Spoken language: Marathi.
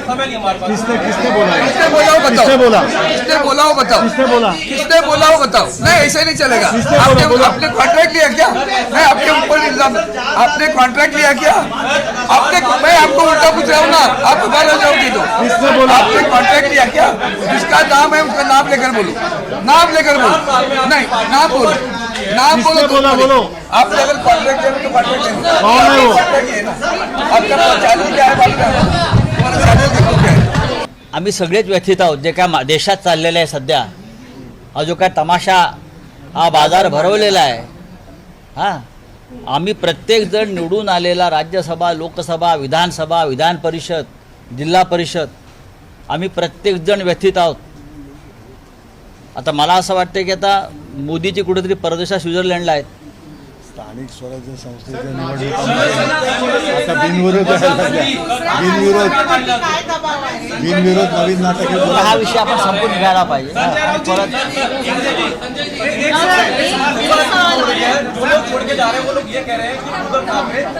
समय नहीं हमारे पास। किसने किसने बोला है? किसने बोला हो बताओ, किसने बोला? किसने बोला हो बताओ, किसने बोला? किसने बोला हो बताओ। नहीं ऐसे नहीं चलेगा। किसने बोला? आपने बोला? आपने कॉन्ट्रैक्ट लिया क्या? मैं आपके ऊपर इल्जाम, आपने कॉन्ट्रैक्ट लिया क्या? आपने, मैं आपको उल्टा पूछ रहा हूँ ना, आप दोबारा जाओगी तो किसने बोला? आपने कॉन्ट्रैक्ट लिया क्या? जिसका नाम है उसका नाम लेकर बोलो, नाम लेकर बोलो। नहीं नाम बोलो, नाम बोलो। किसने बोला? बोलो। आपने अगर कॉन्ट्रैक्ट किया तो कॉन्ट्रैक्ट लेना। कौन है वो? आपका चालू क्या है बात का? तुम्हारा चालू क्या है? आम्ही सगळेच व्यथित आहोत जे काय देशात चाललेलं आहे सध्या, हा जो काय तमाशा हा बाजार भरवलेला आहे। हां, आम्ही प्रत्येकजण निवडून आलेला राज्यसभा, लोकसभा, विधानसभा, विधान परिषद, जिल्हा परिषद, आम्ही प्रत्येकजण व्यथित आहोत। आता मला असं वाटतं की आता मोदीची कुठेतरी परदेशात स्वित्झर्लंडला आहेत। स्थानिक स्वराज्य संस्थेच्या निवडणुकीमध्ये आता बिनविरोध आहे सध्या. बिनविरोध नवीन नाटक तर हा विषय आपण संपून घ्यायला पाहिजे। जो लोग छोड़ के जा रहे हैं वो लोग ये कह रहे हैं कि उधर